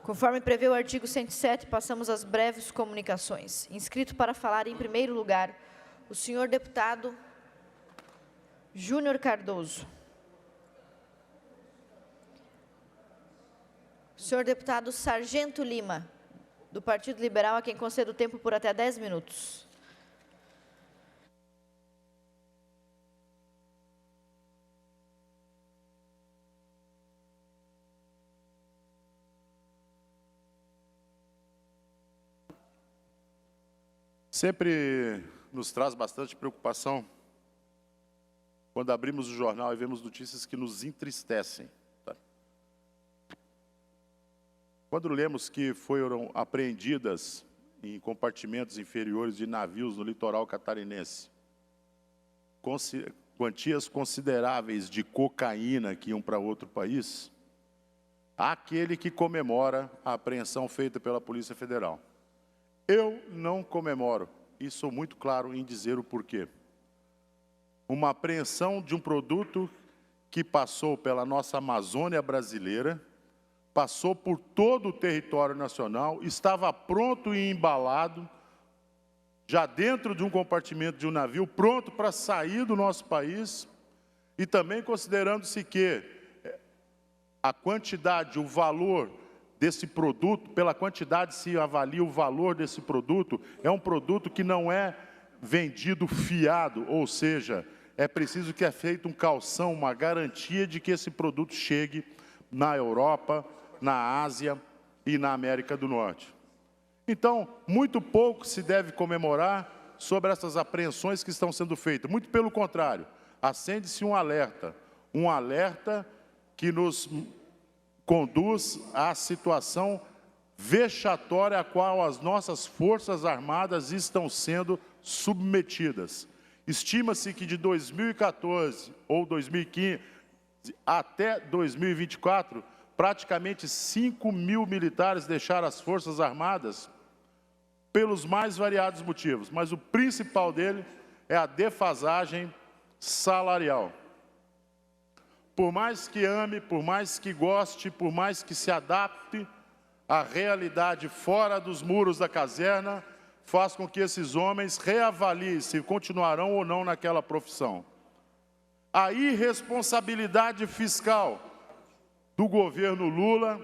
Conforme prevê o artigo 107, passamos às breves comunicações. Inscrito para falar em primeiro lugar, o senhor deputado Júnior Cardoso. Senhor deputado Sargento Lima, do Partido Liberal, a quem concedo o tempo por até 10 minutos. Sempre nos traz bastante preocupação quando abrimos o jornal e vemos notícias que nos entristecem. Quando lemos que foram apreendidas em compartimentos inferiores de navios no litoral catarinense quantias consideráveis de cocaína que iam para outro país, há aquele que comemora a apreensão feita pela Polícia Federal. Eu não comemoro, e sou muito claro em dizer o porquê. Uma apreensão de um produto que passou pela nossa Amazônia brasileira, passou por todo o território nacional, estava pronto e embalado, já dentro de um compartimento de um navio, pronto para sair do nosso país, e também considerando-se que a quantidade, o valor desse produto, pela quantidade se avalia o valor desse produto, é um produto que não é vendido fiado, ou seja, é preciso que é feito um calção, uma garantia de que esse produto chegue na Europa, na Ásia e na América do Norte. Então, muito pouco se deve comemorar sobre essas apreensões que estão sendo feitas. Muito pelo contrário, acende-se um alerta que nos conduz à situação vexatória a qual as nossas Forças Armadas estão sendo submetidas. Estima-se que de 2014 ou 2015 até 2024, praticamente 5 mil militares deixaram as Forças Armadas pelos mais variados motivos, mas o principal dele é a defasagem salarial. Por mais que ame, por mais que goste, por mais que se adapte à realidade fora dos muros da caserna, faz com que esses homens reavaliem se continuarão ou não naquela profissão. A irresponsabilidade fiscal do governo Lula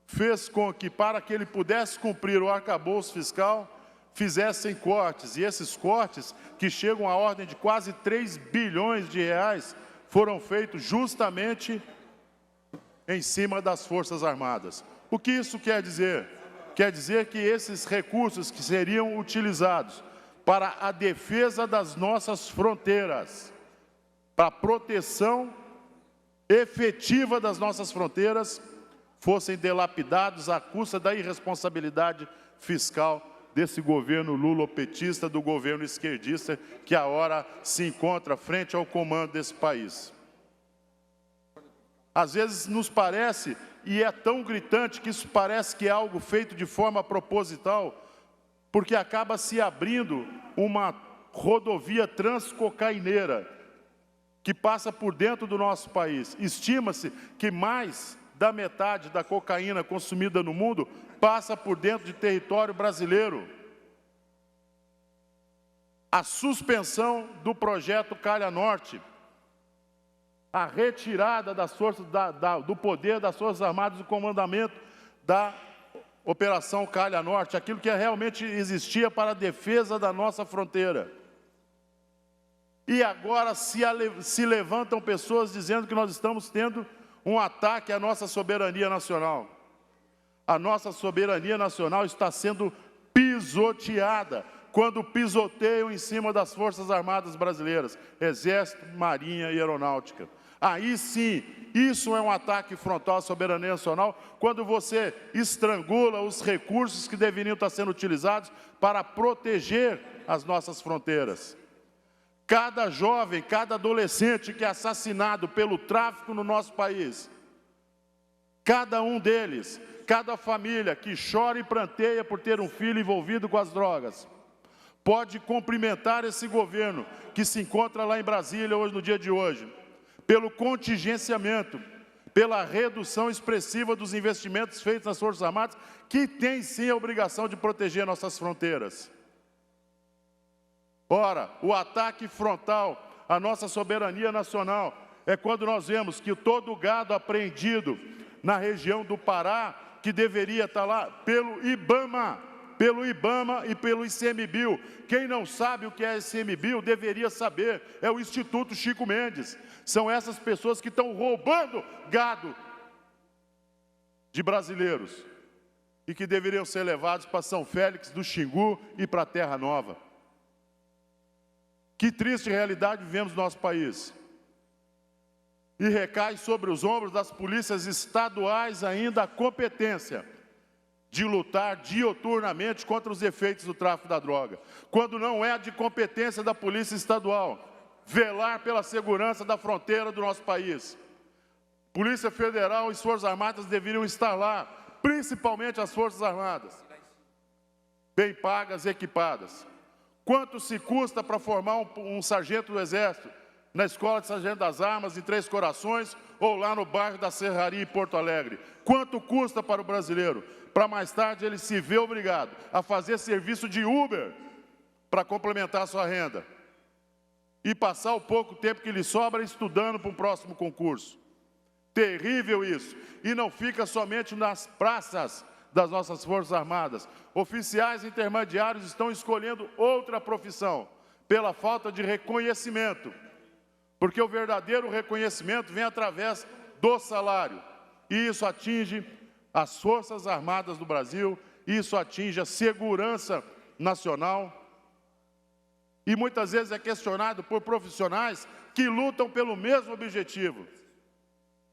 fez com que, para que ele pudesse cumprir o arcabouço fiscal, fizessem cortes. E esses cortes, que chegam à ordem de quase 3 bilhões de reais, foram feitos justamente em cima das Forças Armadas. O que isso quer dizer? Quer dizer que esses recursos que seriam utilizados para a defesa das nossas fronteiras, para a proteção efetiva das nossas fronteiras, fossem dilapidados à custa da irresponsabilidade fiscal desse governo lulopetista, do governo esquerdista, que agora se encontra frente ao comando desse país. Às vezes nos parece, e é tão gritante que isso parece que é algo feito de forma proposital, porque acaba se abrindo uma rodovia transcocaineira que passa por dentro do nosso país. Estima-se que mais da metade da cocaína consumida no mundo passa por dentro de território brasileiro. A suspensão do projeto Calha Norte, a retirada das forças, do poder das Forças Armadas, do comandamento da Operação Calha Norte, aquilo que realmente existia para a defesa da nossa fronteira. E agora se levantam pessoas dizendo que nós estamos tendo um ataque à nossa soberania nacional. A nossa soberania nacional está sendo pisoteada quando pisoteiam em cima das Forças Armadas brasileiras, Exército, Marinha e Aeronáutica. Aí sim, isso é um ataque frontal à soberania nacional, quando você estrangula os recursos que deveriam estar sendo utilizados para proteger as nossas fronteiras. Cada jovem, cada adolescente que é assassinado pelo tráfico no nosso país, cada um deles, cada família que chora e pranteia por ter um filho envolvido com as drogas, pode cumprimentar esse governo que se encontra lá em Brasília hoje, no dia de hoje, pelo contingenciamento, pela redução expressiva dos investimentos feitos nas Forças Armadas, que tem sim a obrigação de proteger nossas fronteiras. Ora, o ataque frontal à nossa soberania nacional é quando nós vemos que todo o gado apreendido na região do Pará, que deveria estar lá pelo IBAMA e pelo ICMBio. Quem não sabe o que é ICMBio deveria saber, é o Instituto Chico Mendes. São essas pessoas que estão roubando gado de brasileiros e que deveriam ser levados para São Félix do Xingu e para a Terra Nova. Que triste realidade vivemos no nosso país. E recai sobre os ombros das polícias estaduais ainda a competência de lutar diuturnamente contra os efeitos do tráfico da droga, quando não é de competência da Polícia Estadual velar pela segurança da fronteira do nosso país. Polícia Federal e Forças Armadas deveriam estar lá, principalmente as Forças Armadas, bem pagas e equipadas. Quanto se custa para formar um sargento do Exército na Escola de Sargento das Armas, em Três Corações, ou lá no bairro da Serraria, em Porto Alegre? Quanto custa para o brasileiro? Para mais tarde ele se ver obrigado a fazer serviço de Uber para complementar a sua renda e passar o pouco tempo que lhe sobra estudando para um próximo concurso. Terrível isso. E não fica somente nas praças das nossas Forças Armadas. Oficiais intermediários estão escolhendo outra profissão pela falta de reconhecimento, porque o verdadeiro reconhecimento vem através do salário, e isso atinge as Forças Armadas do Brasil, isso atinge a segurança nacional, e muitas vezes é questionado por profissionais que lutam pelo mesmo objetivo.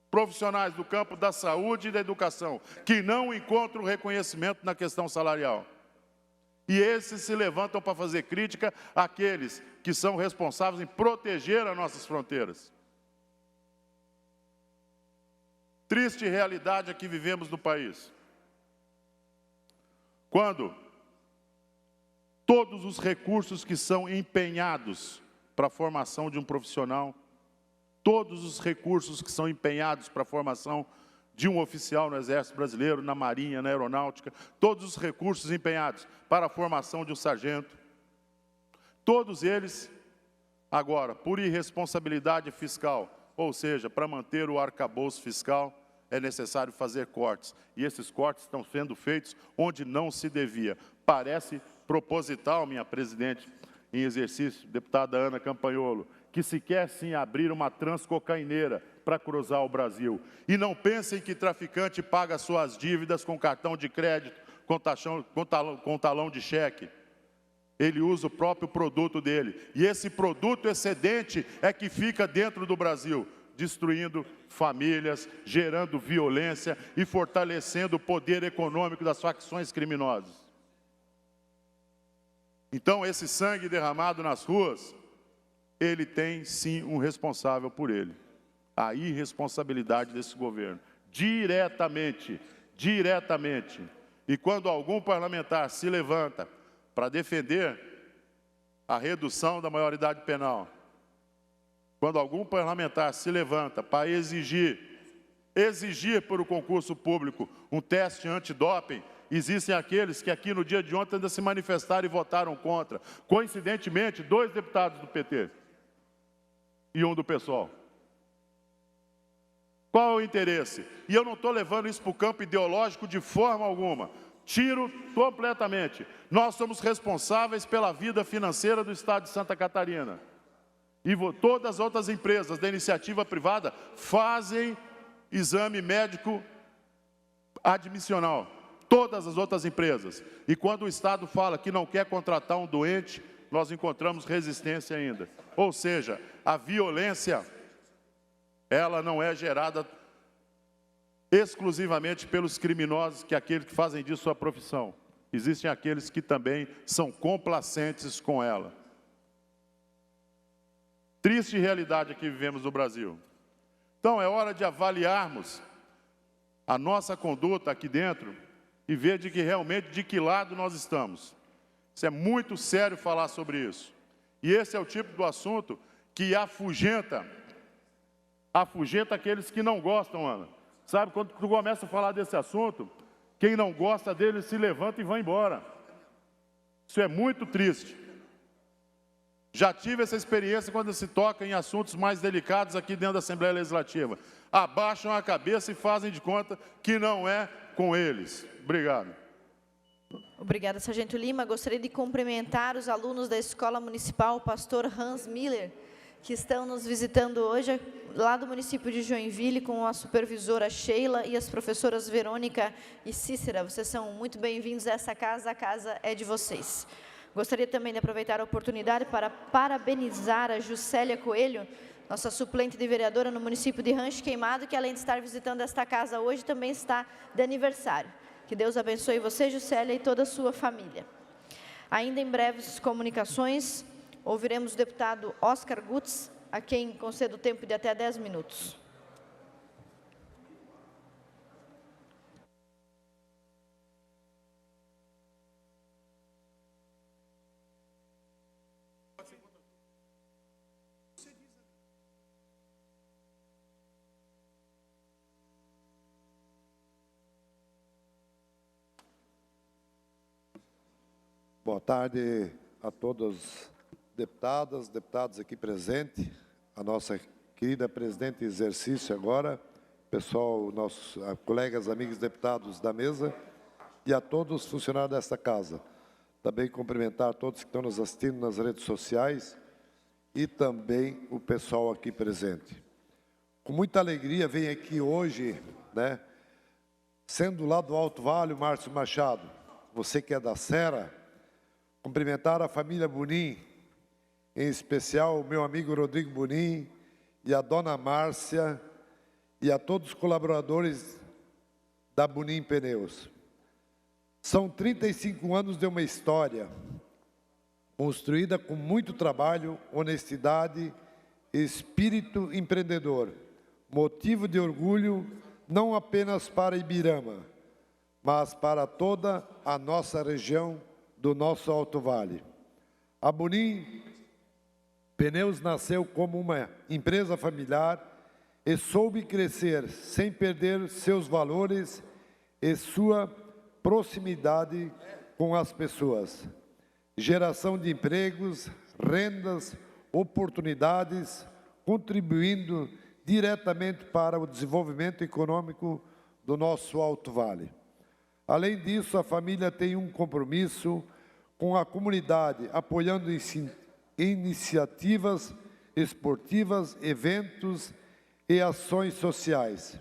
Profissionais do campo da saúde e da educação, que não encontram reconhecimento na questão salarial. E esses se levantam para fazer crítica àqueles que são responsáveis em proteger as nossas fronteiras. Triste realidade a que vivemos no país. Quando todos os recursos que são empenhados para a formação de um profissional, todos os recursos que são empenhados para a formação de um oficial no Exército Brasileiro, na Marinha, na Aeronáutica, todos os recursos empenhados para a formação de um sargento, todos eles, agora, por irresponsabilidade fiscal, ou seja, para manter o arcabouço fiscal, é necessário fazer cortes. E esses cortes estão sendo feitos onde não se devia. Parece proposital, minha presidente em exercício, deputada Ana Campanholo, que se quer sim abrir uma transcocaineira para cruzar o Brasil. E não pensem que traficante paga suas dívidas com cartão de crédito, com talão de cheque. Ele usa o próprio produto dele. E esse produto excedente é que fica dentro do Brasil, destruindo famílias, gerando violência e fortalecendo o poder econômico das facções criminosas. Então, esse sangue derramado nas ruas, ele tem sim um responsável por ele. A irresponsabilidade desse governo, diretamente. E quando algum parlamentar se levanta para defender a redução da maioridade penal, quando algum parlamentar se levanta para exigir por o concurso público um teste antidoping, existem aqueles que aqui no dia de ontem ainda se manifestaram e votaram contra. Coincidentemente, 2 deputados do PT e um do PSOL. Qual é o interesse? E eu não estou levando isso para o campo ideológico de forma alguma. Tiro completamente. Nós somos responsáveis pela vida financeira do Estado de Santa Catarina. E todas as outras empresas da iniciativa privada fazem exame médico admissional. Todas as outras empresas. E quando o Estado fala que não quer contratar um doente, nós encontramos resistência ainda. Ou seja, a violência, ela não é gerada exclusivamente pelos criminosos, que é aqueles que fazem disso sua profissão. Existem aqueles que também são complacentes com ela. Triste realidade que vivemos no Brasil. Então, é hora de avaliarmos a nossa conduta aqui dentro e ver de que lado nós estamos. Isso é muito sério falar sobre isso. E esse é o tipo do assunto que afugenta afugenta aqueles que não gostam, Ana. Sabe, quando tu começa a falar desse assunto, quem não gosta dele se levanta e vai embora. Isso é muito triste. Já tive essa experiência quando se toca em assuntos mais delicados aqui dentro da Assembleia Legislativa. Abaixam a cabeça e fazem de conta que não é com eles. Obrigado. Obrigada, Sargento Lima. Gostaria de cumprimentar os alunos da Escola Municipal Pastor Hans Miller, que estão nos visitando hoje, lá do município de Joinville, com a supervisora Sheila e as professoras Verônica e Cícera. Vocês são muito bem-vindos a essa casa, a casa é de vocês. Gostaria também de aproveitar a oportunidade para parabenizar a Juscelia Coelho, nossa suplente de vereadora no município de Rancho Queimado, que além de estar visitando esta casa hoje, também está de aniversário. Que Deus abençoe você, Juscelia, e toda a sua família. Ainda em breves comunicações, ouviremos o deputado Oscar Gutz, a quem concedo tempo de até 10 minutos. Boa tarde a todos deputadas, deputados aqui presentes, a nossa querida presidente em exercício agora, pessoal, nossos colegas, amigos deputados da mesa e a todos os funcionários desta casa. Também cumprimentar todos que estão nos assistindo nas redes sociais e também o pessoal aqui presente. Com muita alegria venho aqui hoje, sendo lá do Alto Vale, o Márcio Machado, você que é da Serra, cumprimentar a família Bonin, em especial o meu amigo Rodrigo Bonin e a dona Márcia e a todos os colaboradores da Bonin Pneus. São 35 anos de uma história construída com muito trabalho, honestidade e espírito empreendedor, motivo de orgulho não apenas para Ibirama, mas para toda a nossa região do nosso Alto Vale. A Bonin Pneus nasceu como uma empresa familiar e soube crescer sem perder seus valores e sua proximidade com as pessoas. Geração de empregos, rendas, oportunidades, contribuindo diretamente para o desenvolvimento econômico do nosso Alto Vale. Além disso, a família tem um compromisso com a comunidade, apoiando iniciativas esportivas, eventos e ações sociais.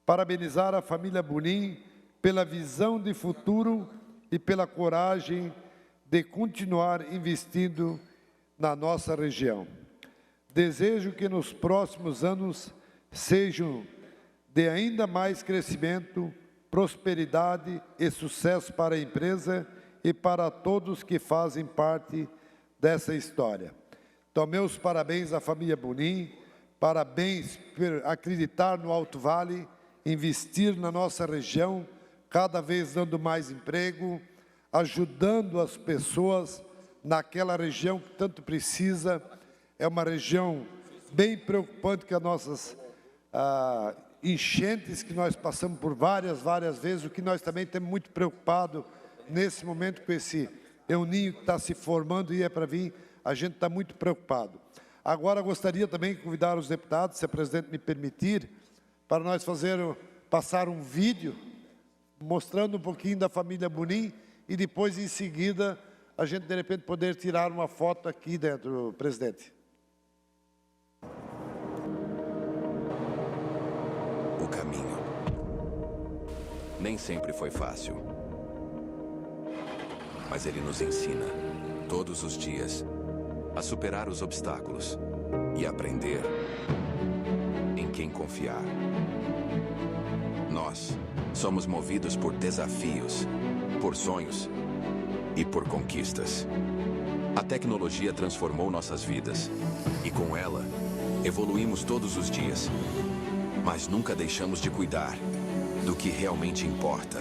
Parabenizar a família Bonin pela visão de futuro e pela coragem de continuar investindo na nossa região. Desejo que nos próximos anos sejam de ainda mais crescimento, prosperidade e sucesso para a empresa e para todos que fazem parte dessa história. Então, meus parabéns à família Bonin, parabéns por acreditar no Alto Vale, investir na nossa região, cada vez dando mais emprego, ajudando as pessoas naquela região que tanto precisa. É uma região bem preocupante com as nossas enchentes que nós passamos por várias vezes, o que nós também temos muito preocupado nesse momento com esse El Ninho que está se formando e é para vir, a gente está muito preocupado. Agora gostaria também de convidar os deputados, se a presidente me permitir, para nós passar um vídeo mostrando um pouquinho da família Bonin e depois em seguida a gente de repente poder tirar uma foto aqui dentro, presidente. O caminho nem sempre foi fácil, mas ele nos ensina, todos os dias, a superar os obstáculos e aprender em quem confiar. Nós somos movidos por desafios, por sonhos e por conquistas. A tecnologia transformou nossas vidas e, com ela, evoluímos todos os dias. Mas nunca deixamos de cuidar do que realmente importa: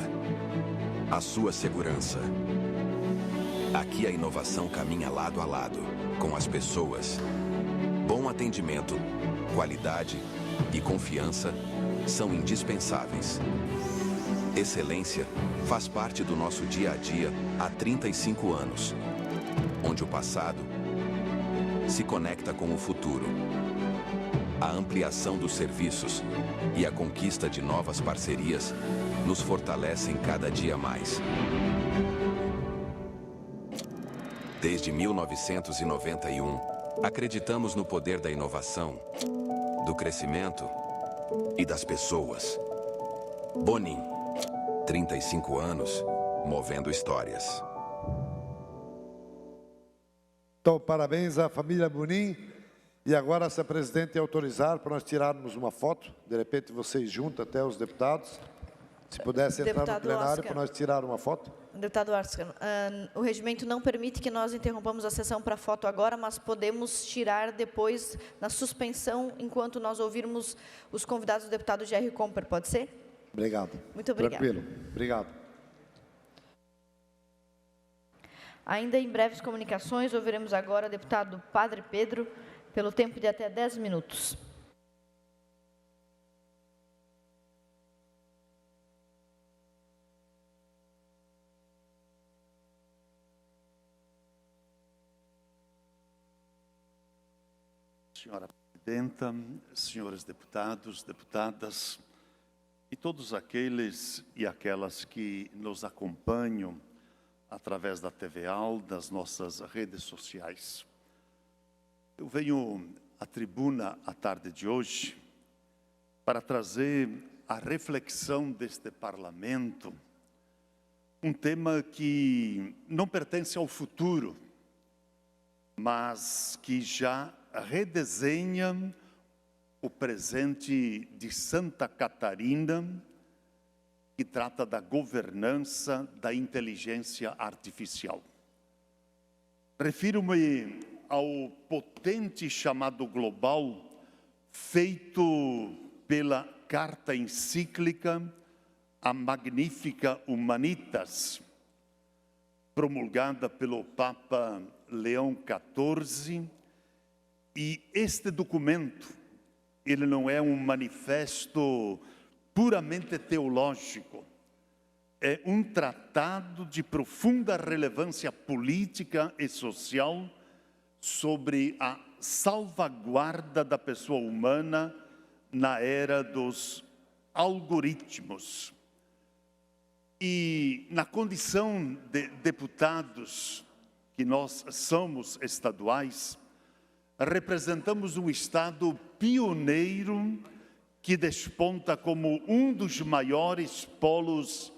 a sua segurança. Aqui a inovação caminha lado a lado com as pessoas. Bom atendimento, qualidade e confiança são indispensáveis. Excelência faz parte do nosso dia a dia há 35 anos, onde o passado se conecta com o futuro. A ampliação dos serviços e a conquista de novas parcerias nos fortalecem cada dia mais. Desde 1991, acreditamos no poder da inovação, do crescimento e das pessoas. Bonin, 35 anos, movendo histórias. Então, parabéns à família Bonin. E agora, se a presidente autorizar para nós tirarmos uma foto, de repente vocês juntam até os deputados, se pudesse entrar no plenário para nós tirar uma foto. Deputado Arscan, o regimento não permite que nós interrompamos a sessão para foto agora, mas podemos tirar depois, na suspensão, enquanto nós ouvirmos os convidados do deputado Jerry Comper, pode ser? Obrigado. Muito obrigada. Tranquilo. Obrigado. Ainda em breves comunicações, ouviremos agora o deputado Padre Pedro, pelo tempo de até 10 minutos. Senhora Presidenta, senhores deputados, deputadas e todos aqueles e aquelas que nos acompanham através da TVAL, das nossas redes sociais. Eu venho à tribuna à tarde de hoje para trazer a reflexão deste Parlamento, um tema que não pertence ao futuro, mas que já redesenha o presente de Santa Catarina, que trata da governança da inteligência artificial. Refiro-me ao potente chamado global, feito pela carta encíclica, a Magnifica Humanitas, promulgada pelo Papa Leão XIV, e este documento, ele não é um manifesto puramente teológico, é um tratado de profunda relevância política e social sobre a salvaguarda da pessoa humana na era dos algoritmos. E na condição de deputados, que nós somos estaduais, representamos um Estado pioneiro que desponta como um dos maiores polos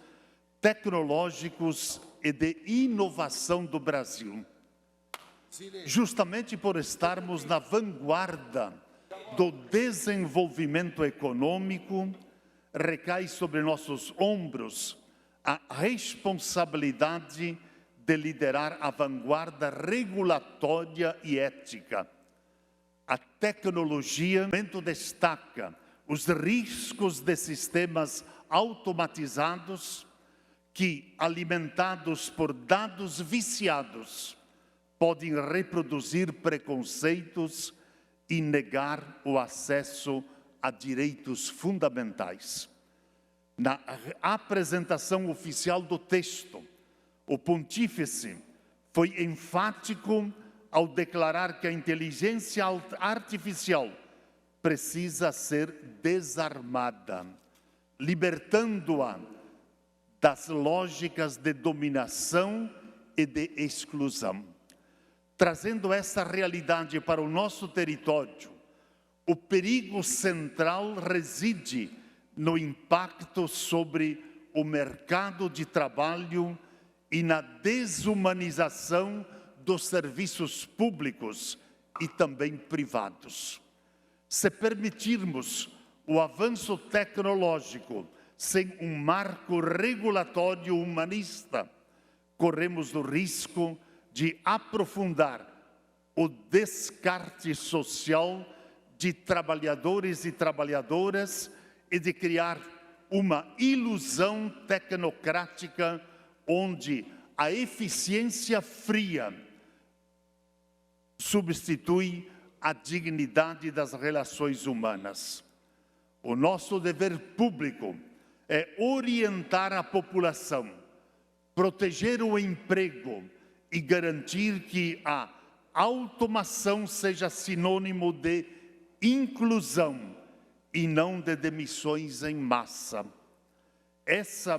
tecnológicos e de inovação do Brasil. Justamente por estarmos na vanguarda do desenvolvimento econômico, recai sobre nossos ombros a responsabilidade de liderar a vanguarda regulatória e ética. A tecnologia destaca os riscos de sistemas automatizados que, alimentados por dados viciados, podem reproduzir preconceitos e negar o acesso a direitos fundamentais. Na apresentação oficial do texto, o pontífice foi enfático ao declarar que a inteligência artificial precisa ser desarmada, libertando-a das lógicas de dominação e de exclusão. Trazendo essa realidade para o nosso território, o perigo central reside no impacto sobre o mercado de trabalho e na desumanização dos serviços públicos e também privados. Se permitirmos o avanço tecnológico sem um marco regulatório humanista, corremos o risco de aprofundar o descarte social de trabalhadores e trabalhadoras e de criar uma ilusão tecnocrática onde a eficiência fria substitui a dignidade das relações humanas. O nosso dever público é orientar a população, proteger o emprego e garantir que a automação seja sinônimo de inclusão e não de demissões em massa. Essa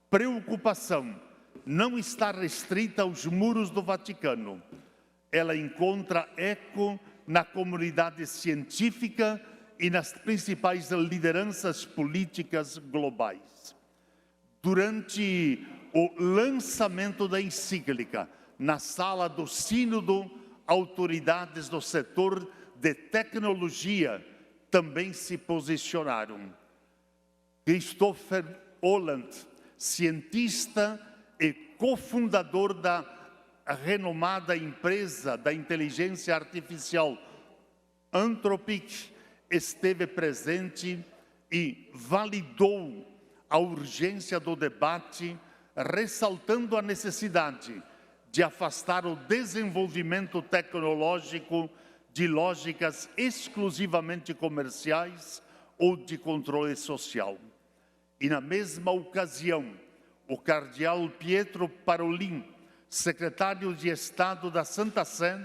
preocupação não está restrita aos muros do Vaticano. Ela encontra eco na comunidade científica e nas principais lideranças políticas globais. Durante o lançamento da encíclica, na sala do Sínodo, autoridades do setor de tecnologia também se posicionaram. Christopher Holland, cientista e cofundador da renomada empresa da inteligência artificial Anthropic, esteve presente e validou a urgência do debate, ressaltando a necessidade de afastar o desenvolvimento tecnológico de lógicas exclusivamente comerciais ou de controle social. E na mesma ocasião, o cardeal Pietro Parolin, secretário de Estado da Santa Sé,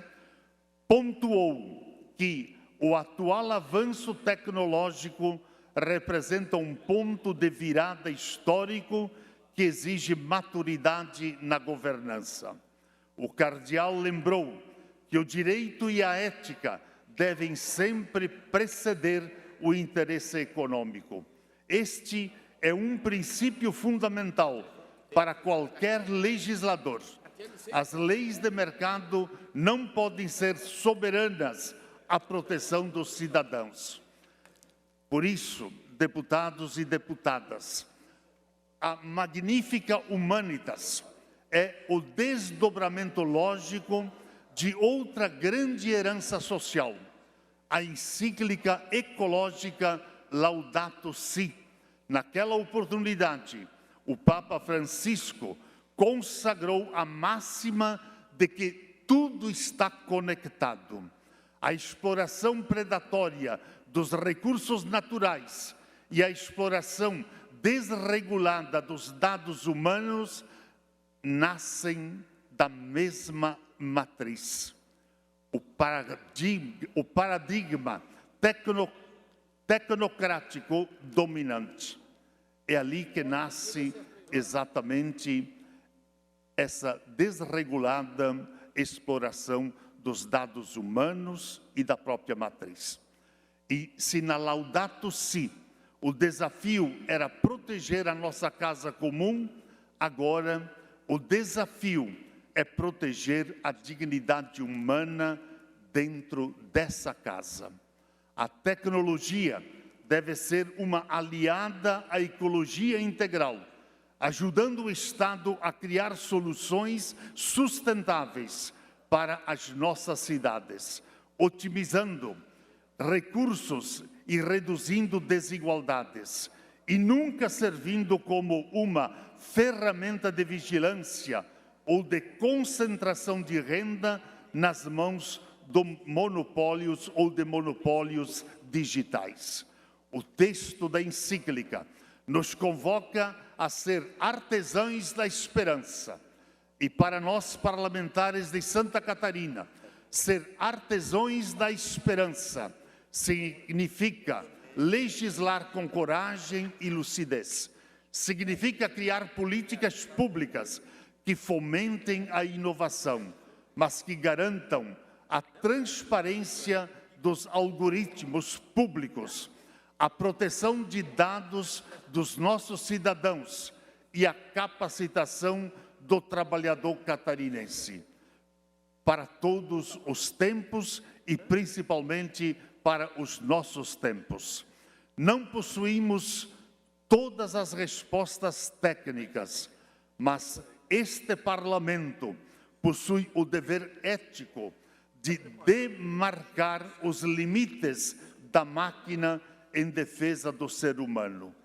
pontuou que o atual avanço tecnológico representa um ponto de virada histórico que exige maturidade na governança. O cardeal lembrou que o direito e a ética devem sempre preceder o interesse econômico. Este é um princípio fundamental para qualquer legislador. As leis de mercado não podem ser soberanas à proteção dos cidadãos. Por isso, deputados e deputadas, a Magnifica Humanitas é o desdobramento lógico de outra grande herança social, a encíclica ecológica Laudato Si. Naquela oportunidade, o Papa Francisco consagrou a máxima de que tudo está conectado. A exploração predatória dos recursos naturais e a exploração desregulada dos dados humanos nascem da mesma matriz. O paradigma tecnocrático dominante. É ali que nasce exatamente essa desregulada exploração dos dados humanos e da própria matriz. E se na Laudato Si o desafio era proteger a nossa casa comum, agora o desafio é proteger a dignidade humana dentro dessa casa. A tecnologia deve ser uma aliada à ecologia integral, ajudando o Estado a criar soluções sustentáveis para as nossas cidades, otimizando recursos e reduzindo desigualdades, e nunca servindo como uma ferramenta de vigilância ou de concentração de renda nas mãos de monopólios ou de monopólios digitais. O texto da encíclica nos convoca a ser artesãos da esperança. E para nós, parlamentares de Santa Catarina, ser artesãos da esperança significa legislar com coragem e lucidez. Significa criar políticas públicas que fomentem a inovação, mas que garantam a transparência dos algoritmos públicos, a proteção de dados dos nossos cidadãos e a capacitação do trabalhador catarinense para todos os tempos e principalmente para os nossos tempos. Não possuímos todas as respostas técnicas, mas este Parlamento possui o dever ético de demarcar os limites da máquina em defesa do ser humano.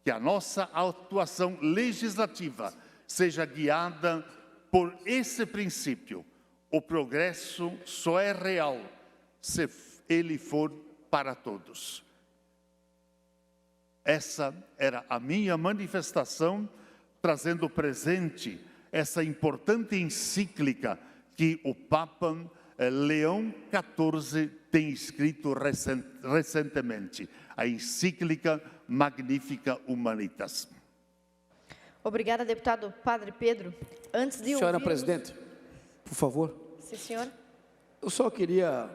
Que a nossa atuação legislativa seja guiada por esse princípio. O progresso só é real se ele for para todos. essa era a minha manifestação, trazendo presente essa importante encíclica que o Papa Leão XIV tem escrito recentemente, a encíclica Magnificat Humanitas. Obrigada, deputado Padre Pedro. Antes de Senhora ouvirmos... presidente, por favor. Sim, senhor. Eu só queria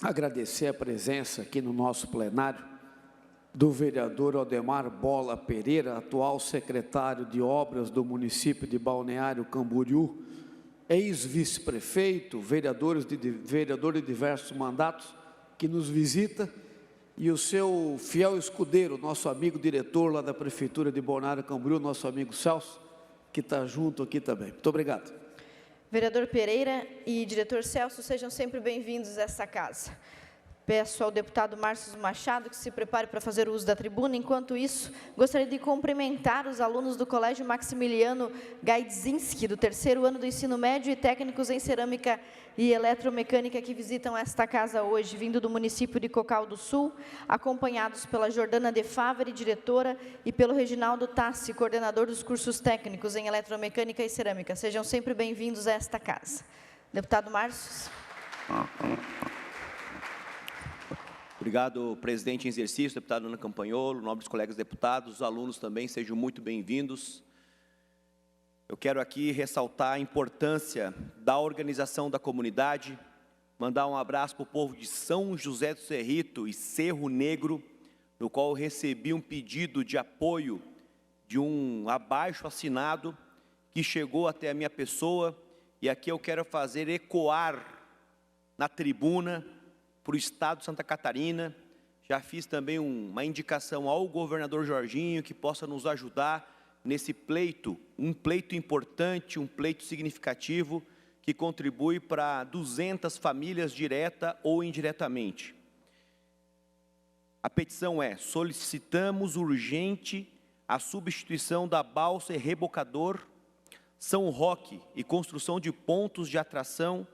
agradecer a presença aqui no nosso plenário do vereador Aldemar Bola Pereira, atual secretário de obras do município de Balneário Camboriú, ex-vice-prefeito, vereador de diversos mandatos, que nos visita, e o seu fiel escudeiro, nosso amigo diretor lá da Prefeitura de Balneário Camboriú, nosso amigo Celso, que está junto aqui também. Muito obrigado. Vereador Pereira e diretor Celso, sejam sempre bem-vindos a essa casa. Peço ao deputado Márcio Machado que se prepare para fazer uso da tribuna. Enquanto isso, gostaria de cumprimentar os alunos do Colégio Maximiliano Gaidzinski, do 3º ano do ensino médio, e técnicos em cerâmica e eletromecânica que visitam esta casa hoje, vindo do município de Cocal do Sul, acompanhados pela Jordana De Favre, diretora, e pelo Reginaldo Tassi, coordenador dos cursos técnicos em eletromecânica e cerâmica. Sejam sempre bem-vindos a esta casa. Deputado Márcio. Obrigado, presidente em exercício, deputado Ana Campanholo, nobres colegas deputados, os alunos também, sejam muito bem-vindos. Eu quero aqui ressaltar a importância da organização da comunidade, mandar um abraço para o povo de São José do Cerrito e Cerro Negro, no qual eu recebi um pedido de apoio de um abaixo-assinado que chegou até a minha pessoa, e aqui eu quero fazer ecoar na tribuna para o Estado de Santa Catarina. Já fiz também uma indicação ao governador Jorginho que possa nos ajudar nesse pleito, um pleito importante, um pleito significativo, que contribui para 200 famílias direta ou indiretamente. A petição é: solicitamos urgente a substituição da balsa e rebocador São Roque e construção de pontos de atracação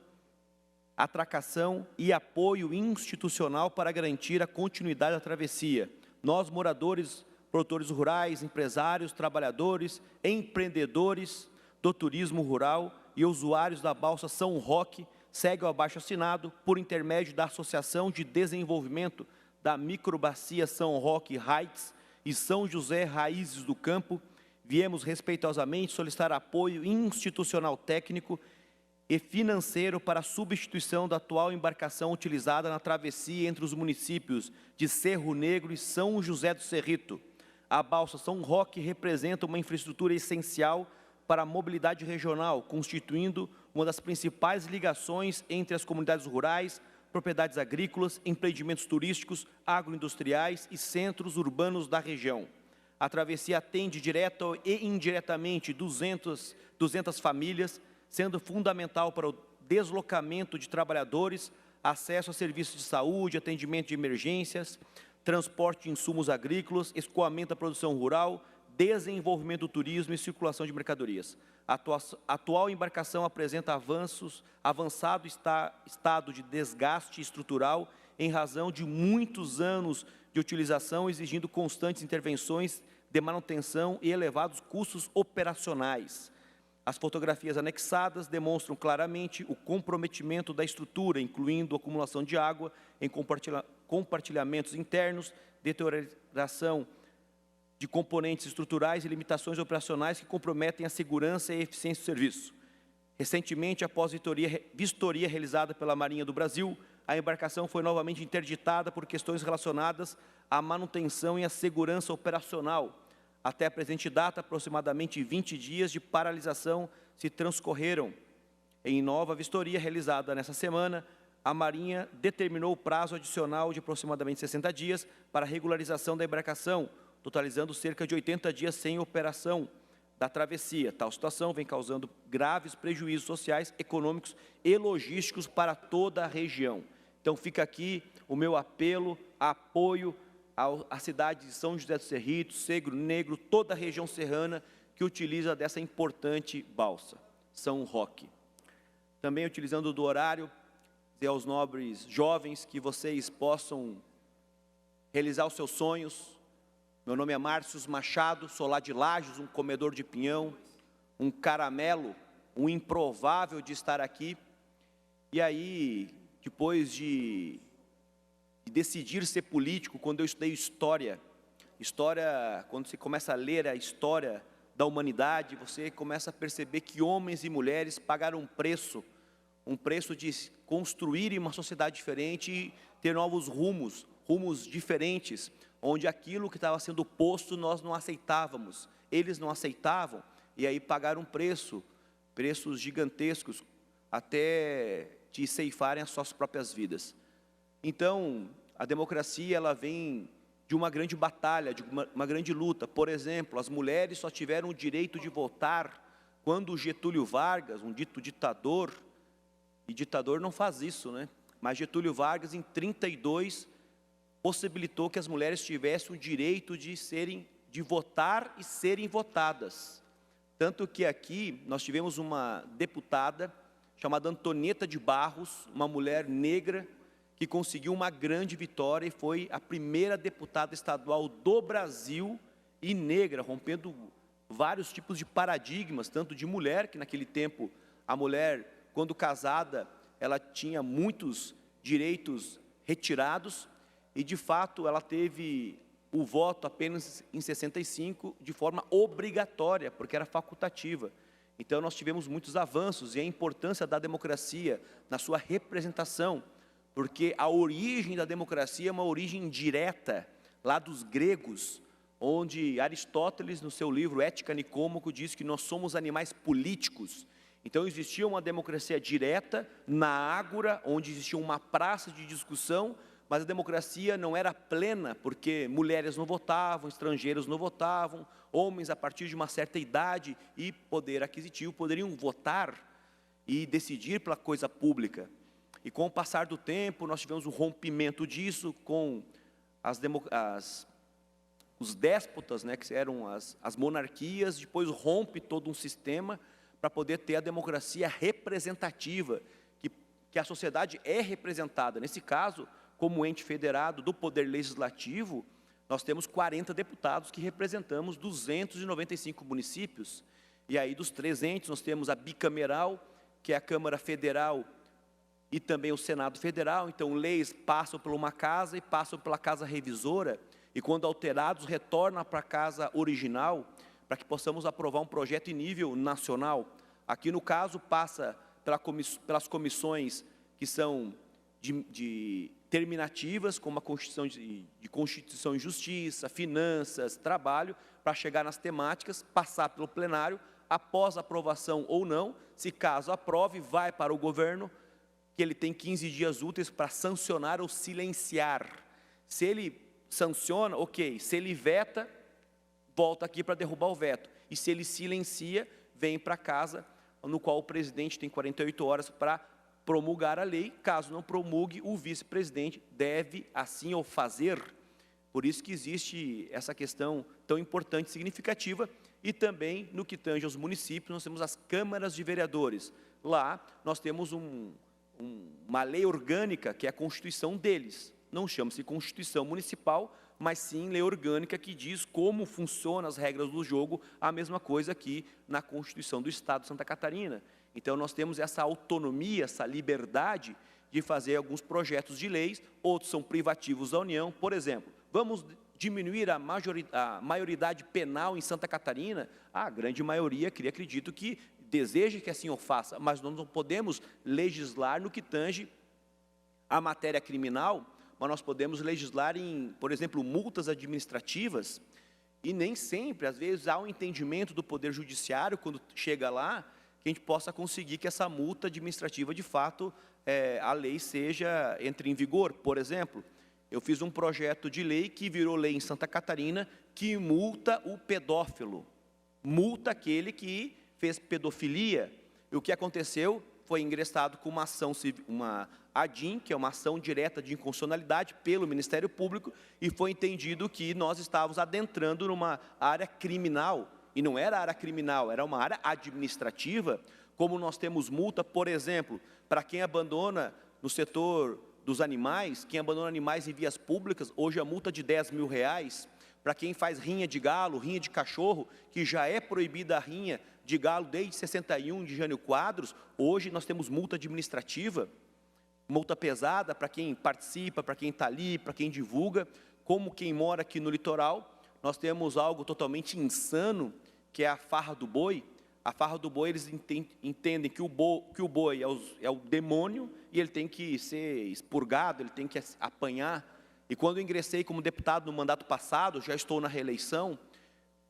e apoio institucional para garantir a continuidade da travessia. Nós, moradores, produtores rurais, empresários, trabalhadores, empreendedores do turismo rural e usuários da balsa São Roque, segue o abaixo-assinado por intermédio da Associação de Desenvolvimento da Microbacia São Roque Heights e São José Raízes do Campo, viemos respeitosamente solicitar apoio institucional técnico e financeiro para a substituição da atual embarcação utilizada na travessia entre os municípios de Cerro Negro e São José do Cerrito. A balsa São Roque representa uma infraestrutura essencial para a mobilidade regional, constituindo uma das principais ligações entre as comunidades rurais, propriedades agrícolas, empreendimentos turísticos, agroindustriais e centros urbanos da região. A travessia atende direta e indiretamente 200 famílias, sendo fundamental para o deslocamento de trabalhadores, acesso a serviços de saúde, atendimento de emergências, transporte de insumos agrícolas, escoamento da produção rural, desenvolvimento do turismo e circulação de mercadorias. A atual embarcação apresenta avançado estado de desgaste estrutural em razão de muitos anos de utilização, exigindo constantes intervenções de manutenção e elevados custos operacionais. As fotografias anexadas demonstram claramente o comprometimento da estrutura, incluindo acumulação de água em compartilhamentos internos, deterioração de componentes estruturais e limitações operacionais que comprometem a segurança e a eficiência do serviço. Recentemente, após vistoria realizada pela Marinha do Brasil, a embarcação foi novamente interditada por questões relacionadas à manutenção e à segurança operacional. Até a presente data, aproximadamente 20 dias de paralisação se transcorreram. Em nova vistoria realizada nessa semana, a Marinha determinou o prazo adicional de aproximadamente 60 dias para a regularização da embarcação, totalizando cerca de 80 dias sem operação da travessia. Tal situação vem causando graves prejuízos sociais, econômicos e logísticos para toda a região. Então fica aqui o meu apelo, apoio à cidade de São José do Cerrito, Cerro Negro, toda a região serrana que utiliza dessa importante balsa, São Roque. Também utilizando do horário, dizer aos nobres jovens que vocês possam realizar os seus sonhos, Meu nome é Márcio Machado, sou lá de Lages, um comedor de pinhão, um caramelo, um improvável de estar aqui. E aí, depois de decidir ser político, quando eu estudei história, quando você começa a ler a história da humanidade, você começa a perceber que homens e mulheres pagaram um preço de construir uma sociedade diferente e ter novos rumos diferentes, onde aquilo que estava sendo posto nós não aceitávamos, eles não aceitavam, e aí pagaram preços gigantescos, até de ceifarem as suas próprias vidas. Então, a democracia, ela vem de uma grande batalha, de uma grande luta. Por exemplo, as mulheres só tiveram o direito de votar quando Getúlio Vargas, um dito ditador, e ditador não faz isso, né? Mas Getúlio Vargas, em 32, possibilitou que as mulheres tivessem o direito de votar e serem votadas. Tanto que aqui nós tivemos uma deputada chamada Antonieta de Barros, uma mulher negra, que conseguiu uma grande vitória e foi a primeira deputada estadual do Brasil e negra, rompendo vários tipos de paradigmas, tanto de mulher, que naquele tempo a mulher, quando casada, ela tinha muitos direitos retirados, e de fato ela teve o voto apenas em 65 de forma obrigatória, porque era facultativa. Então nós tivemos muitos avanços, e a importância da democracia na sua representação, porque a origem da democracia é uma origem direta, lá dos gregos, onde Aristóteles, no seu livro Ética Nicômaco, diz que nós somos animais políticos. Então existia uma democracia direta na ágora, onde existia uma praça de discussão, mas a democracia não era plena, porque mulheres não votavam, estrangeiros não votavam, homens a partir de uma certa idade e poder aquisitivo poderiam votar e decidir pela coisa pública. E com o passar do tempo, nós tivemos um rompimento disso com os déspotas, né, que eram as monarquias, depois rompe todo um sistema para poder ter a democracia representativa, que a sociedade é representada. Nesse caso, como ente federado do Poder Legislativo, nós temos 40 deputados que representamos 295 municípios. E aí, dos 3 entes, nós temos a bicameral, que é a Câmara Federal, e também o Senado Federal. Então, leis passam por uma casa e passam pela casa revisora, e quando alterados, retornam para a casa original, para que possamos aprovar um projeto em nível nacional. Aqui, no caso, passa pelas comissões que são terminativas, como a Constituição de Constituição e Justiça, Finanças, Trabalho, para chegar nas temáticas, passar pelo plenário, após aprovação ou não, se caso aprove, vai para o governo, que ele tem 15 dias úteis para sancionar ou silenciar. Se ele sanciona, ok. Se ele veta, volta aqui para derrubar o veto. E se ele silencia, vem para casa, no qual o presidente tem 48 horas para promulgar a lei. Caso não promulgue, o vice-presidente deve assim o fazer. Por isso que existe essa questão tão importante e significativa. E também, no que tange aos municípios, nós temos as câmaras de vereadores. Lá, nós temos uma lei orgânica, que é a Constituição deles. Não chama-se Constituição Municipal, mas sim lei orgânica, que diz como funcionam as regras do jogo, a mesma coisa aqui na Constituição do Estado de Santa Catarina. Então, nós temos essa autonomia, essa liberdade de fazer alguns projetos de leis, outros são privativos da União. Por exemplo, vamos diminuir a maioridade penal em Santa Catarina? A grande maioria, acredito que deseja que assim o faça, mas nós não podemos legislar no que tange a matéria criminal, mas nós podemos legislar em, por exemplo, multas administrativas, e nem sempre, às vezes, há um entendimento do Poder Judiciário, quando chega lá, que a gente possa conseguir que essa multa administrativa, de fato, a lei entre em vigor. Por exemplo, eu fiz um projeto de lei que virou lei em Santa Catarina, que multa o pedófilo, multa aquele que fez pedofilia. E o que aconteceu foi ingressado com uma ação, uma ADIM, que é uma ação direta de inconstitucionalidade pelo Ministério Público, e foi entendido que nós estávamos adentrando numa área criminal, e não era área criminal, era uma área administrativa, como nós temos multa, por exemplo, para quem abandona no setor dos animais, quem abandona animais em vias públicas, hoje a multa de R$10 mil, para quem faz rinha de galo, rinha de cachorro, que já é proibida a rinha de galo desde 61 de Jânio Quadros, hoje nós temos multa administrativa, multa pesada para quem participa, para quem está ali, para quem divulga. Como quem mora aqui no litoral, nós temos algo totalmente insano, que é a farra do boi. A farra do boi, eles entendem que o boi é o demônio e ele tem que ser expurgado, ele tem que apanhar. E quando eu ingressei como deputado no mandato passado, já estou na reeleição,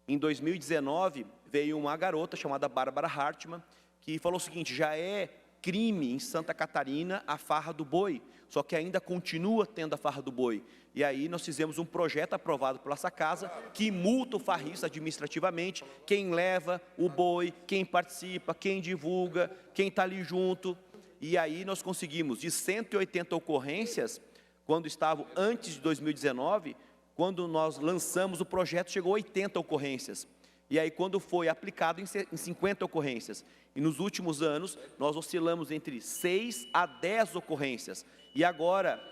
em 2019, veio uma garota chamada Bárbara Hartmann, que falou o seguinte: já é crime em Santa Catarina a farra do boi, só que ainda continua tendo a farra do boi. E aí nós fizemos um projeto aprovado pela essa casa, que multa o farrista administrativamente, quem leva o boi, quem participa, quem divulga, quem está ali junto. E aí nós conseguimos, de 180 ocorrências, quando estavam antes de 2019, quando nós lançamos o projeto, chegou a 80 ocorrências. E aí quando foi aplicado em 50 ocorrências. E nos últimos anos, nós oscilamos entre 6 a 10 ocorrências. E agora,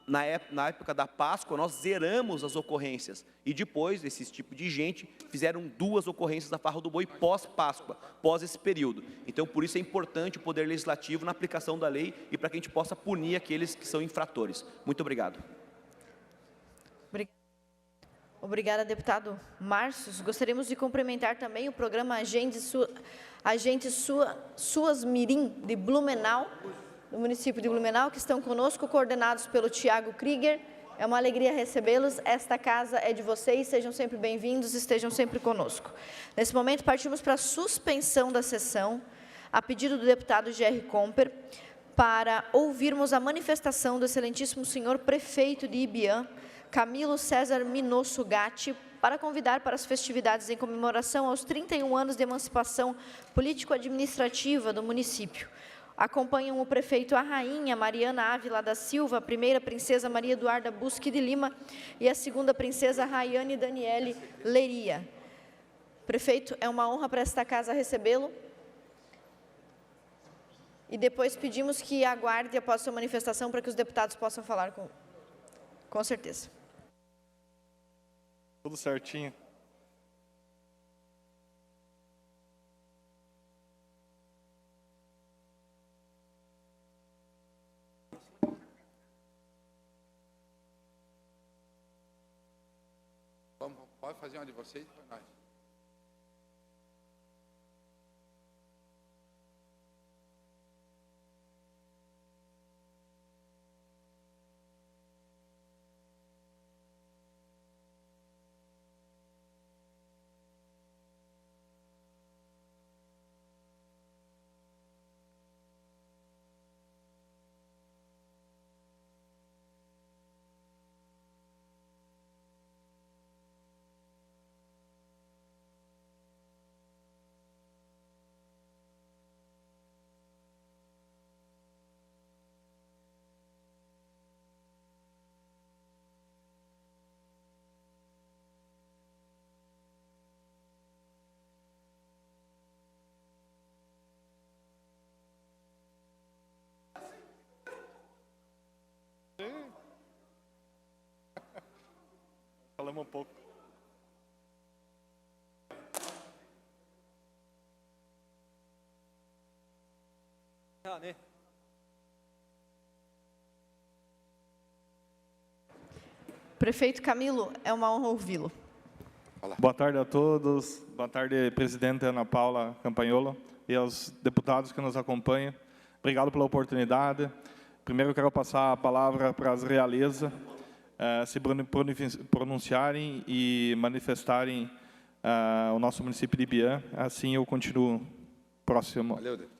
na época da Páscoa, nós zeramos as ocorrências. E depois, esse tipo de gente, fizeram 2 ocorrências da farra do boi pós-Páscoa, pós esse período. Então, por isso é importante o Poder Legislativo na aplicação da lei e para que a gente possa punir aqueles que são infratores. Muito obrigado. Obrigada, deputado Márcio. Gostaríamos de cumprimentar também o programa Suas Mirim, de Blumenau, do município de Blumenau, que estão conosco, coordenados pelo Tiago Krieger. É uma alegria recebê-los. Esta casa é de vocês, sejam sempre bem-vindos, estejam sempre conosco. Nesse momento, partimos para a suspensão da sessão, a pedido do deputado Gerry Comper, para ouvirmos a manifestação do excelentíssimo senhor prefeito de Ibiã, Camilo César Minosso Gatti, para convidar para as festividades em comemoração aos 31 anos de emancipação político-administrativa do município. Acompanham o prefeito a rainha Mariana Ávila da Silva, a primeira princesa Maria Eduarda Busque de Lima e a segunda princesa Rayane Daniele Leria. Prefeito, é uma honra para esta casa recebê-lo. E depois pedimos que aguarde após sua manifestação para que os deputados possam falar com certeza. Tudo certinho. Pode fazer uma de vocês para nós. Falamos um pouco. Prefeito Camilo, é uma honra ouvi-lo. Boa tarde a todos. Boa tarde, presidente Ana Paula Campagnolo e aos deputados que nos acompanham. Obrigado pela oportunidade. Primeiro, eu quero passar a palavra para as realezas se pronunciarem e manifestarem o nosso município de Ibiã. Assim eu continuo próximo. Valeu, deputado.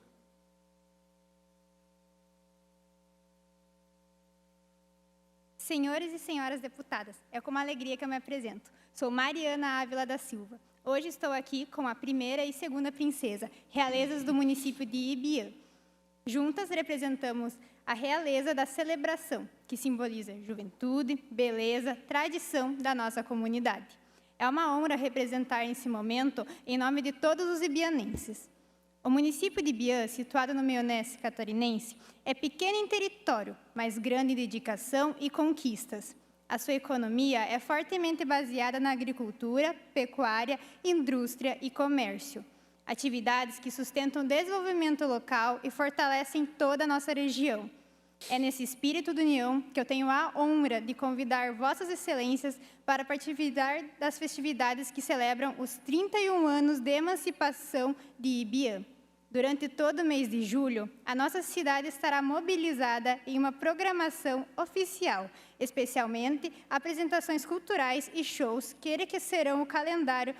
Senhores e senhoras deputadas, é com uma alegria que eu me apresento. Sou Mariana Ávila da Silva. Hoje estou aqui com a primeira e segunda princesa, realezas do município de Ibiã. Juntas representamos a realeza da celebração, que simboliza juventude, beleza, tradição da nossa comunidade. É uma honra representar esse momento em nome de todos os ibianenses. O município de Ibiã, situado no meio-oeste catarinense, é pequeno em território, mas grande em dedicação e conquistas. A sua economia é fortemente baseada na agricultura, pecuária, indústria e comércio. Atividades que sustentam o desenvolvimento local e fortalecem toda a nossa região. É nesse espírito de união que eu tenho a honra de convidar Vossas Excelências para participar das festividades que celebram os 31 anos de emancipação de Ibiam. Durante todo o mês de julho, a nossa cidade estará mobilizada em uma programação oficial, especialmente apresentações culturais e shows que enriquecerão o calendário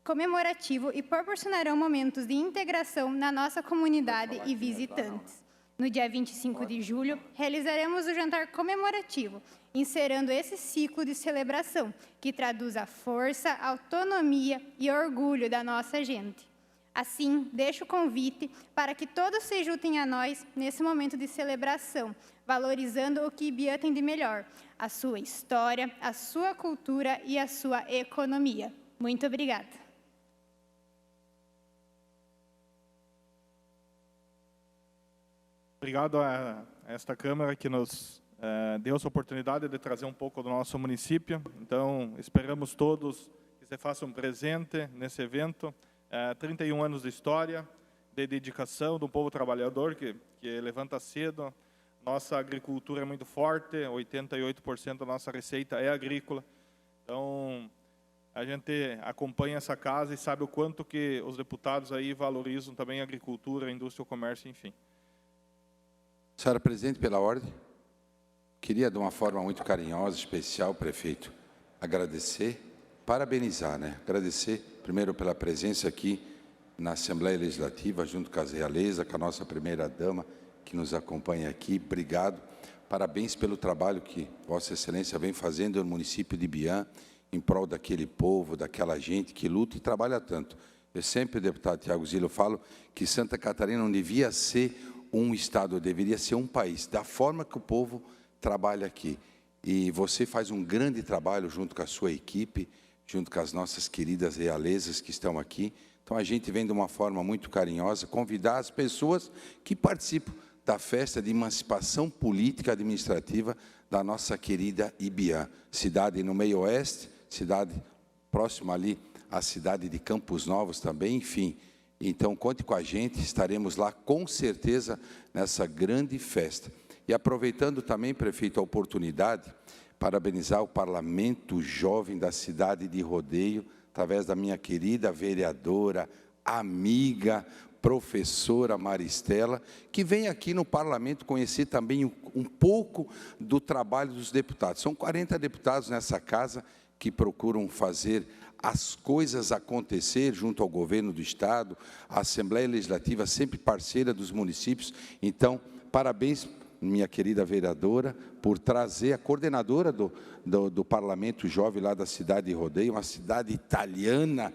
comemorativo e proporcionarão momentos de integração na nossa comunidade e visitantes. No dia 25 de julho, realizaremos o jantar comemorativo, encerrando esse ciclo de celebração, que traduz a força, autonomia e orgulho da nossa gente. Assim, deixo o convite para que todos se juntem a nós nesse momento de celebração, valorizando o que Ibiam tem de melhor, a sua história, a sua cultura e a sua economia. Muito obrigada. Obrigado a esta Câmara que nos deu essa oportunidade de trazer um pouco do nosso município. Então, esperamos todos que se façam presente nesse evento. 31 anos de história, de dedicação do povo trabalhador que levanta cedo. Nossa agricultura é muito forte, 88% da nossa receita é agrícola. Então, a gente acompanha essa casa e sabe o quanto que os deputados aí valorizam também a agricultura, a indústria, o comércio, enfim. Senhora Presidente, pela ordem, queria de uma forma muito carinhosa, especial, prefeito, agradecer, parabenizar, né? Agradecer primeiro pela presença aqui na Assembleia Legislativa, junto com as realeza, com a nossa primeira-dama, que nos acompanha aqui. Obrigado. Parabéns pelo trabalho que Vossa Excelência vem fazendo no município de Ibiam, em prol daquele povo, daquela gente que luta e trabalha tanto. Eu sempre, deputado Tiago Zillo, falo que Santa Catarina não devia ser um estado, deveria ser um país, da forma que o povo trabalha aqui. E você faz um grande trabalho junto com a sua equipe, junto com as nossas queridas realezas que estão aqui. Então, a gente vem de uma forma muito carinhosa convidar as pessoas que participam da festa de emancipação política administrativa da nossa querida Ibiam, cidade no meio oeste, cidade próxima ali à cidade de Campos Novos também, enfim. Então, conte com a gente, estaremos lá com certeza nessa grande festa. E aproveitando também, prefeito, a oportunidade, parabenizar o Parlamento Jovem da cidade de Rodeio, através da minha querida vereadora, amiga, professora Maristela, que vem aqui no Parlamento conhecer também um pouco do trabalho dos deputados. São 40 deputados nessa casa que procuram fazer as coisas acontecer junto ao governo do Estado, a Assembleia Legislativa sempre parceira dos municípios. Então, parabéns, minha querida vereadora, por trazer a coordenadora do Parlamento Jovem lá da cidade de Rodeio, uma cidade italiana,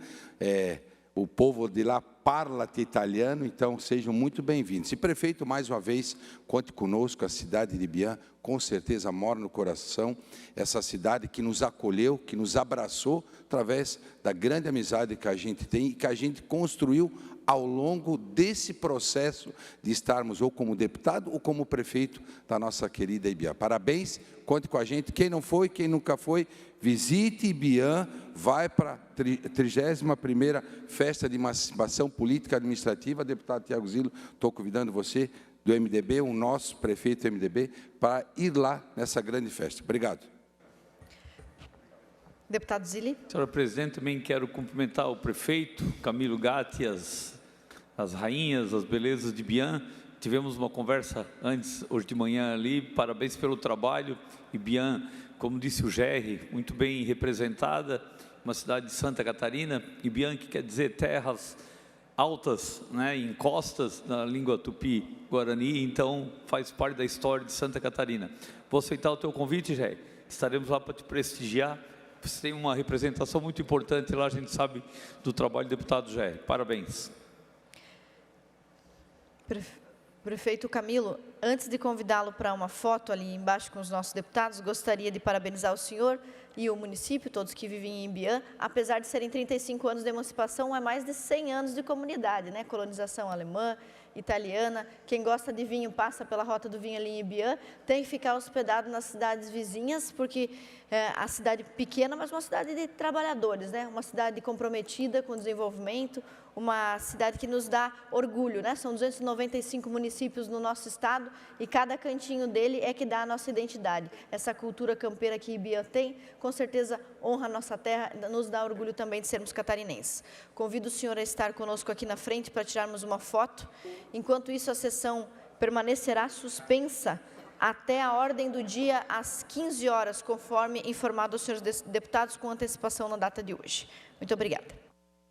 o povo de lá parla italiano, então sejam muito bem-vindos. E, prefeito, mais uma vez, conte conosco, a cidade de Ibiam, com certeza mora no coração, essa cidade que nos acolheu, que nos abraçou, através da grande amizade que a gente tem e que a gente construiu ao longo desse processo de estarmos ou como deputado ou como prefeito da nossa querida Ibiam. Parabéns, conte com a gente. Quem não foi, quem nunca foi, visite Ibiam, vai para a 31ª Festa de Emancipação Política Administrativa. Deputado Tiago Zillo, estou convidando você do MDB, o nosso prefeito do MDB, para ir lá nessa grande festa. Obrigado. Deputado Zilli. Senhora Presidente, também quero cumprimentar o prefeito, Camilo Gatti, as rainhas, as belezas de Ibiam. Tivemos uma conversa antes, hoje de manhã ali, parabéns pelo trabalho. Ibiam, como disse o Gerry, muito bem representada, uma cidade de Santa Catarina. Ibiam, que quer dizer terras altas, né, em costas, na língua tupi-guarani, então faz parte da história de Santa Catarina. Vou aceitar o teu convite, Gerry. Estaremos lá para te prestigiar. Você tem uma representação muito importante lá, a gente sabe do trabalho do deputado Gerry. Parabéns. Prefeito Camilo, Antes de convidá-lo para uma foto ali embaixo com os nossos deputados, gostaria de parabenizar o senhor e o município, todos que vivem em Ibiã. Apesar de serem 35 anos de emancipação, é mais de 100 anos de comunidade, né? Colonização alemã, italiana. Quem gosta de vinho passa pela Rota do Vinho ali em Ibiã, tem que ficar hospedado nas cidades vizinhas, porque a cidade pequena, mas uma cidade de trabalhadores, né? Uma cidade comprometida com o desenvolvimento, uma cidade que nos dá orgulho, né? São 295 municípios no nosso estado e cada cantinho dele é que dá a nossa identidade. Essa cultura campeira que Ibiã tem, com certeza honra a nossa terra, nos dá orgulho também de sermos catarinenses. Convido o senhor a estar conosco aqui na frente para tirarmos uma foto. Enquanto isso, a sessão permanecerá suspensa até a ordem do dia às 15 horas, conforme informado aos senhores deputados com antecipação na data de hoje. Muito obrigada.